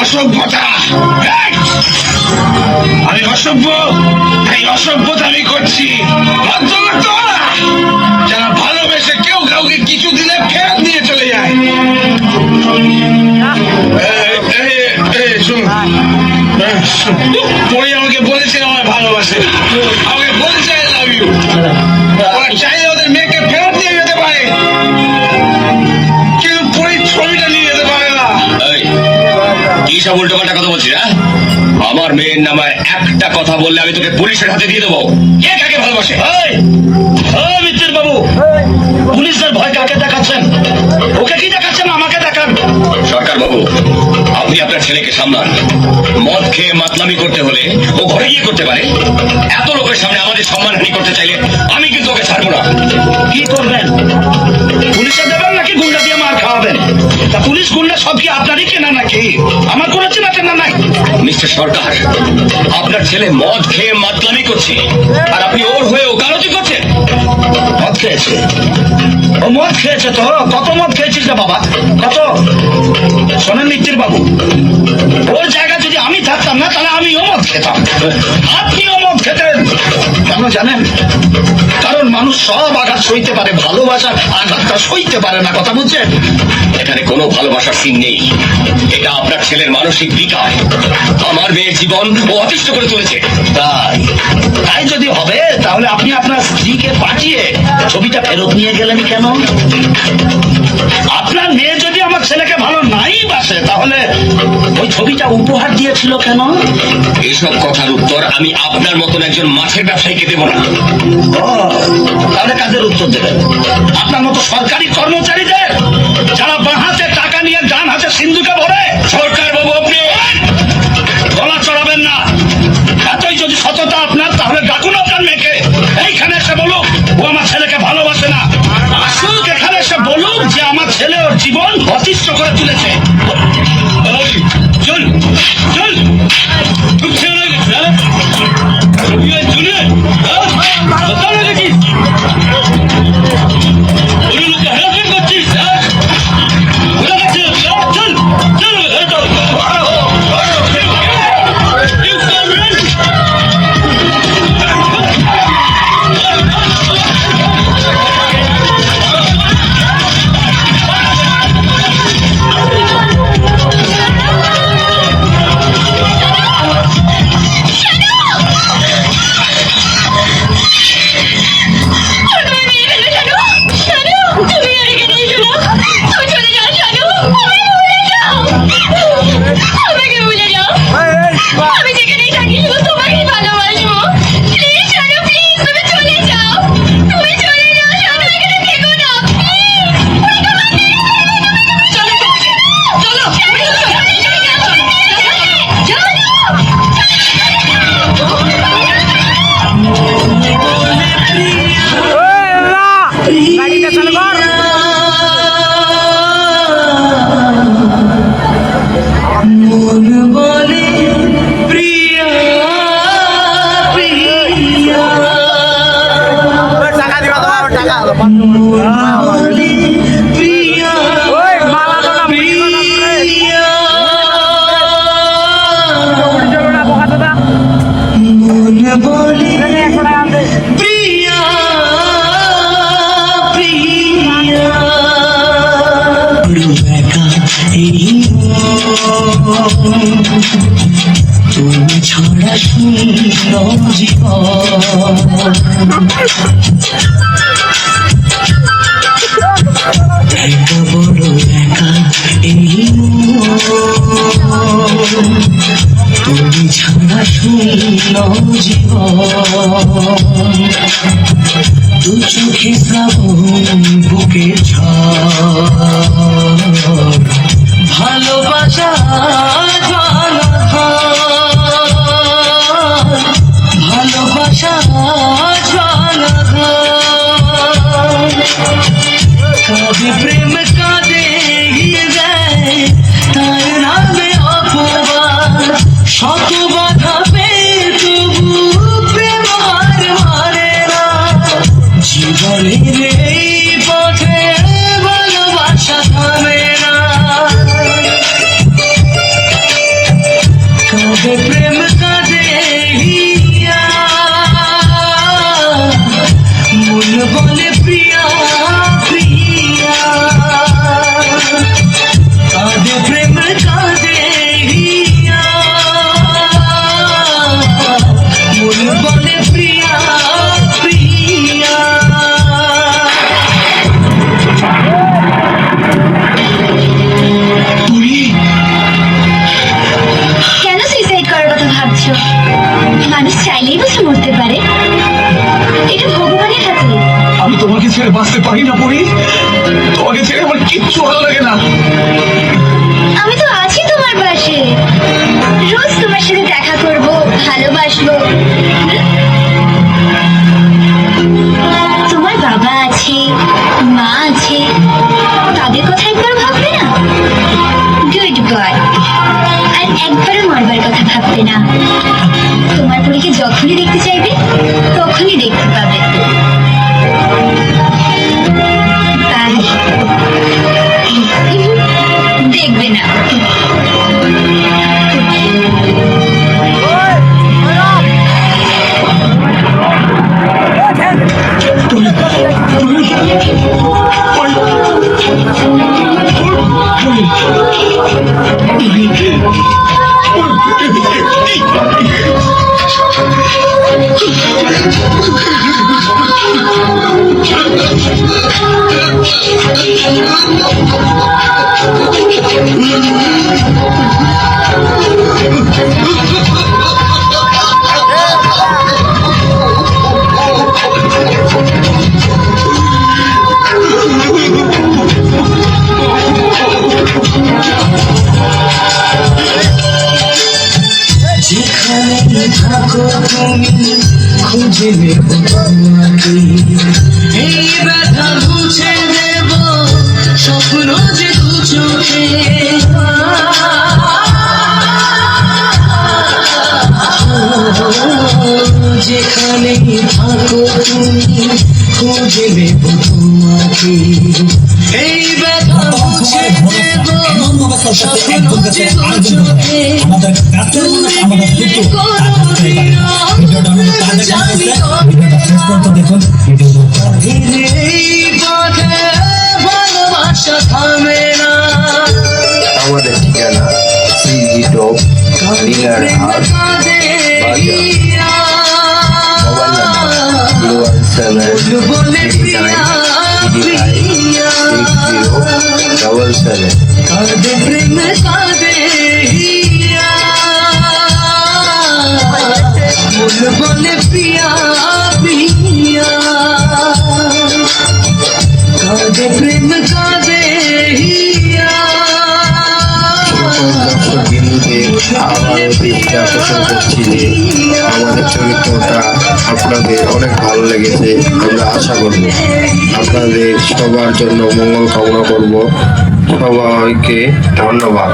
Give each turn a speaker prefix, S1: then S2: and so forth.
S1: অসভ্যতা। আমি অসভ্য, এই অসভ্যতা আমি করছি। যারা ভালোবেসে কেউ কাউকে কিছু দিলে ফেরত দিয়ে চলে যায়। পরে আমাকে বলেছে আমায় ভালোবাসে, আমাকে বলেছে আই লাভ ইউ। ওরা চাইলে ওদের মেয়েকে ফেরত দিয়ে যেতে পারে, কিন্তু পরে ছবিটা নিয়ে যেতে পারে না।
S2: কি সব উল্টো পাল্টা কথা বলছিস? আমার মেয়ের নামে একটা কথা বললে আমি তোকে পুলিশের হাতে দিয়ে দেবো। কে কাকে ভালোবাসে?
S3: মিত্র বাবু, পুলিশের ভয় কাকে দেখাচ্ছেন? ওকে কি দেখাচ্ছেন? আমাকে দেখান।
S2: সরকার বাবু, আপনি আপনার ছেলেকে সামলান। মদ খেয়ে মাতলামি করতে হলে ও ঘরে গিয়ে করতে পারে। এত লোকের সামনে আমাদের সম্মানহানি করতে চাইলে আমি কিন্তু ওকে ছাড়বো না।
S3: কি করবেন? পুলিশে দেবেন নাকি গুন্ডা দিয়ে মার খাওয়াবেন? তা পুলিশ গুন্ডা সব কি আপনারই কেনা নাকি? আমার কোনো চেনা কেনা নাই।
S2: মিস্টার সরকার, আপনার ছেলে মদ খেয়ে মাতলামি করছে আর আপনি ওর হয়ে ওকালতি করছেন।
S3: মদ খেয়েছে? ও মদ খেয়েছে তো? কত মদ খেয়েছিস রে বাবা, কত? শোনেন মিত্তির বাবু, ওর জায়গা যদি আমি থাকতাম না তাহলে আমিও মদ খেতাম, আপনিও মদ খেতেন। কেন জানেন? কারণ মানুষ সব আঘাত সইতে পারে, ভালোবাসার আঘাতটা সইতে পারে না। কথা বুঝছেন?
S2: এখানে কোনো ভালোবাসার সিন নেই। এটা আপনার ছেলের মানসিক বিকার। আমার মেয়ের জীবন ও অতিষ্ঠ করে তুলেছে।
S3: তাই তাই যদি হবে তাহলে আপনি আপনার স্ত্রীকে পাঠিয়ে ছবিটা ফেরত নিয়ে গেলেন কেন? আপনার মেয়ে যদি আমার ছেলেকে ভালো নাই বাসে তাহলে ওই ছবিটা উপহার দিয়েছিল কেন?
S2: এসব কথার উত্তর আমি আপনার মতন একজন মাছের ব্যবসায়ীকে দেব না।
S3: তাহলে কাজের উত্তর দেবেন আপনার মতো সরকারি কর্মচারীদের, যারা বাঁ হাতে টাকা নিয়ে ডান হাতে সিন্ধুকে ভরে।
S2: সরকার বাবু, আপনি
S3: গলা চড়াবেন না। এতই যদি সততা আপনার, তাহলে ডাকুন আপনার মেয়েকে, এইখানে এসে বলুক ও আমার ছেলেকে ভালোবাসে না। আসুক এখানে এসে বলুক যে আমার ছেলে ওর জীবন অতিষ্ঠ করে তুলেছে। চল চল, খুব ছেলে হয়ে গেছে। তুমি ছড়া শূন্য জীবন, একা বড় একা এই তুমি ছড়া শূন্য জীবন, দু চোখে শ্রাবণ বুকে ঝড়, ভালোবাসা ভালোবাসা কাঁদে প্রেম কাঁদে দেয় তার নামে অপবাদ, শত বাধা পেয়ে তবু প্রেম হার মারে না, জীবনের এই পথে ভালোবাসা থামে না।
S1: তোমাকে ছেড়ে বাঁচতে পারি না পরি, তোমাকে ছেড়ে আমার কিচ্ছু ভালো লাগে না।
S4: আমি তো আছি তোমার পাশে, রোজ তোমার সাথে দেখা করব, ভালোবাসবো। তোমার বাবা আছে, মা আছে, তাদের কথা একবার ভাববে না? Good boy. আর একবারও মরবার কথা ভাববে না। তোমার পরীকে যখনই দেখতে চাইবে তখনই দেখতে পাবে। তাই দেখবে না।
S5: যেখানে থাকো তুমি খুঁজে নেব তোমাকে, এই ব্যথা মুছে দেব স্বপ্ন যে দু চোখে। যেখানে থাকো তুমি খুঁজে নেব তোমাকে, এই ব্যথা মুছে দেব স্বপ্ন যে দু চোখে। ভালোবাসা থামে না।
S6: আমাদের ঠিকানা সিজি টপ নীলার হাট বাজার, মোবাইল নাম্বার 01739
S5: কাঁদে প্রেম কাঁদে হিয়া, মন বলে প্রিয়া প্রিয়া। কাঁদে প্রেম কাঁদে হিয়া।
S6: বিন্দুদের আবারও দৃষ্টি আকর্ষণ করছি যে আমাদের চরিত্রটা আপনাদের অনেক ভালো লেগেছে। আমরা আশা করব আপনাদের সবার জন্য মঙ্গল কামনা করব। সবাইকে ধন্যবাদ।